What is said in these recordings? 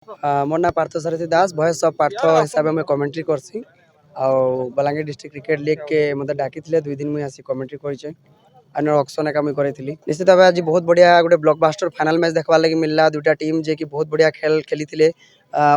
मोर ना पार्थसारथी दास भयस पार्थ हिसाब में कमेंट्री करसी बलांगीर डिस्ट्रिक्ट क्रिकेट लीग के मतलब डाकी 2 दिन मुझे आसी कमेंट्री कर ऑक्शन एका मुझे करी निश्चित भाव आज बहुत बढ़िया गोटे ब्लॉकबस्टर फाइनल मैच देखा लगी मिलला दुटा टीम जे कि बहुत बढ़िया खेल खेली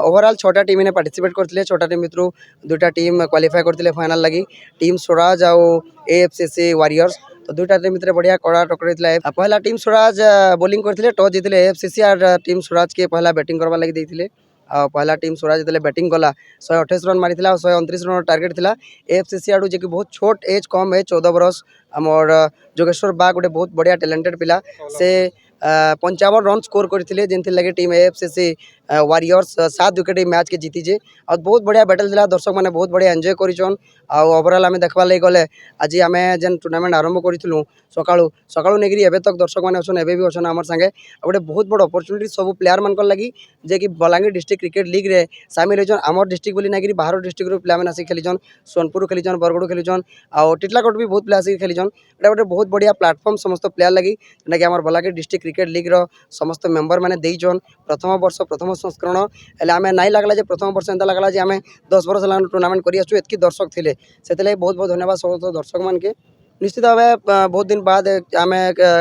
ओवरऑल 6टा टीम ने पार्टिसिपेट करते 6टा टीम भितर 2टा टीम क्वालिफाई करते फाइनल लगी टीम स्वराज आउ एएफसीसी वारियर्स तो 2टा टीम भितर बढ़िया कड़ा टक्कर पहला टीम स्वराज बोलिंग करते टॉस जीते एएफसीसी और टीम स्वराज के पहला बैटिंग करवा लगी देते पहला टीम स्वराज जो बैटिंग कला 128 रन मारी 129 रन टार्गेट था एएफसीसी आड़ू जे कि बहुत छोट एज कम एज 14 बरस आमर जोगेश्वर बाग गोटे बहुत बढ़िया टैलेंटेड पिला से 55 रन स्कोर करते जिन लगे टीम एएफसीसी वारियर्स 7 विकेट मैच के जीतीजे और बहुत बढ़िया बैटल था दर्शक मैंने बहुत बढ़िया एंजॉय कर ओवरऑल आम देखा लगे गले आज आम जेन टूर्नामेंट आरंभ करूँ सका सका नहीं एवं तक दर्शक मैंने अच्छे एवं भी अच्छे आम सागे गोटे बहुत बड़ अपरचुनिटी सब प्लेयर मान लगी जे कि बलांगीर डिस्ट्रिक्ट क्रिकेट लीग रे सामिल होन आमर डिस्ट्रिक्ट बोली ना बाहर डिस्ट्रिक्ट पे आसिक खेलीन सोनपुर खेलीन बरगढ़ खेलीन आउ टिटलागढ़ भी बहुत प्ले आसिक खेलीन गोटे बहुत बढ़िया प्लाटफर्म समस्त प्लेयर लगी जोटा कि बलांगीर डिस्ट्रिक्ट क्रिकेट लीग रो समस्त मेंबर मैंने देन प्रथम वर्ष प्रथम संस्करण आम नाई लगला प्रथम वर्ष एंता लगला आम 10 वर्ष टूर्नामेंट कर दर्शक थे से बहुत बहुत धन्यवाद समस्त दर्शक मान के निश्चित भाव बहुत दिन बाद आम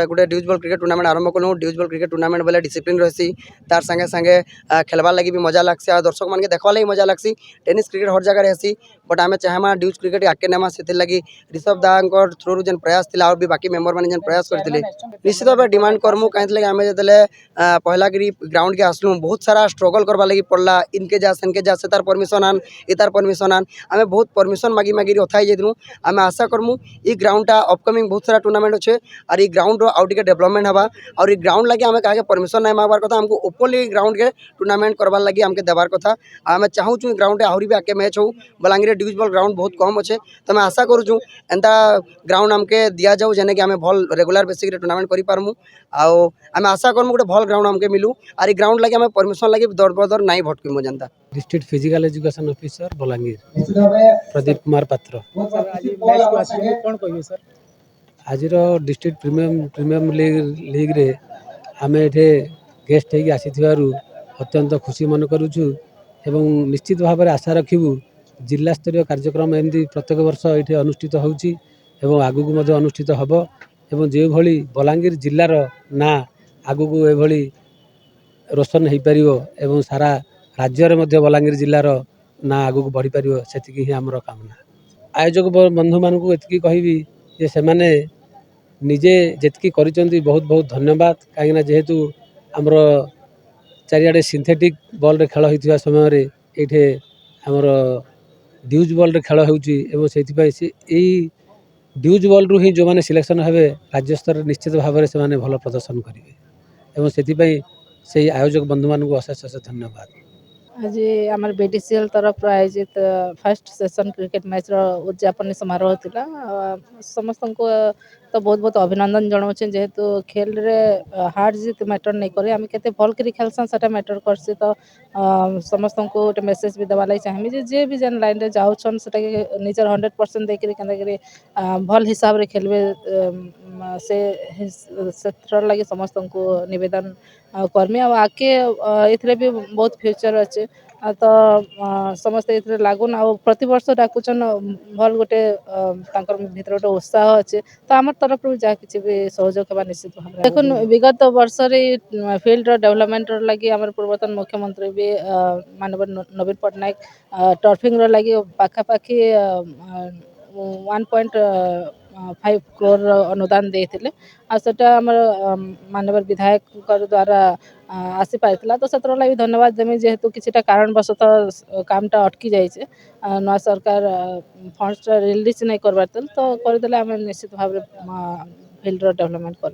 गोटे ड्यूज बॉल क्रिकेट टूर्नामेंट आरंभ कलु ड्यूज बॉल क्रिकेट टूर्नामेंट बोले डिसिप्लिन रही तार संगे संगे खेलवार लगी भी मजा लगसी दर्शक मान के देखा लगी मजा लगसी टेनिस क्रिकेट हर जगह रही बट आम चाहमा ड्यूज क्रिकेट आगे नेमा से लगी ऋषभ दार थ्रू जेन प्रयास था और भी बाकी मेम्बर मैंने प्रयास करते निश्चित भाव डिमांड करमु कहीं आम जो पहला गिरी ग्राउंड के आसलु बहुत सारा स्ट्रगल करवा लगी पड़ला इनके जा से तार परमिशन आन इतार परमिशन आन आम बहुत परमिशन मागी मागी अथाई जाइलु आम आशा करमु ई ग्राउंड अपकमिंग बहुत सारा टूर्नामेंट अच्छे और ये ग्राउंड आउ टे डेवलपमेंट हवा और ये ग्राउंड लगे आम क्या परमिशन नहीं मांगबार कथा हमको ओपनली ग्राउंड के टूर्नामेंट करवार लगी आमके देवार कथा आम चाहूँ ग्राउंड आहरी भी आगे मैच हो बलांगीर ड्यूज बॉल ग्राउंड बहुत कम अच्छे तो मैं आशा करूँ एंता ग्राउंड आमके दिया जाऊ जेने कि आम भल रेगुलर बेसिक टूर्नामेंट कर पारमु आम आशा करमु गोटे भल ग्राउंड आमके मिलू और ये ग्राउंड लगे आम परमिशन लगे दर बदर नहीं भटकमु जनता district physical education officer Balangir Pradeep Kumar पात्र आज डिस्ट्रिक्ट प्रीमियम लीग रे आम ये गेस्ट होगी आसी अत्यंत खुशी मन करुचु एवं निश्चित भाव में आशा रखिबु जिला स्तरीय कार्यक्रम एमती प्रत्येक वर्ष ये अनुष्ठित होउची एवं आगु को अनुष्ठित हब एवं जो भली बलांगीर जिलार ना आगु को एभली रोशन हो पार एवं सारा राज्य में बलांगीर जिलार ना आगु को बढ़ी पार से ही आमर कामना आयोजक बंधु मानक एति कहबी जे से माने निजे जेतकी करिसेंती बहुत बहुत धन्यवाद कहीं जेहेतु आमर चारिआडे सिंथेटिक बॉल रे खेल होइथिबा समय रे एठे आमर ड्यूज बॉल रे खेल होउची एवं सेति से ड्यूज बॉल रु ही जो माने सिलेक्शन हेबे राज्य स्तर निश्चित भाव में से भल प्रदर्शन करेंगे एवं से आयोजक बंधु मानक अशेष अशेष धन्यवाद आज आम बीडीसीएल तरफ आयोजित फर्स्ट सेशन क्रिकेट मैच उद्यापन समारोह थिला समस्त को तो बहुत बहुत अभिनंदन जनाऊे जेहेतु खेल रे हार जीत मैटर नहीं करे आम केते भल करी खेलसन सेटा मैटर करसी तो समस्त को गोटे मेसेज भी देवा लगी चाहिए जे भी जेन लाइन रे जाउछन सेटा के निजर 100% देकरी केनता करी भल हिसाब रे खेलबे से लगी समस्त को निवेदन कर्मी आके एथरे भी बहुत फ्यूचर अच्छे तो समस्त ए लागुन आ प्रति वर्ष डाकुचन भल गोटे भीतर गोटे उत्साह अच्छे तो आम तरफ जहाँ किसी भी सहयोग होगा निश्चित भाव देखो विगत वर्ष फील्ड डेवलपमेंट लगी आम पूर्वतन मुख्यमंत्री भी मानव नवीन पट्टनायक टर्फिंग लगी पाखापाखि 1.5 करोड़ अनुदान देते आटा आम मानव विधायक द्वारा आसी पाई तो से लगे धन्यवाद देमी जेहेतु किसी कारणवशतः कामटा अटकी जाइए नया सरकार फंड्स रिलीज नहीं करवार तो करदे आम निश्चित भाव फील्ड डेवलपमेंट कर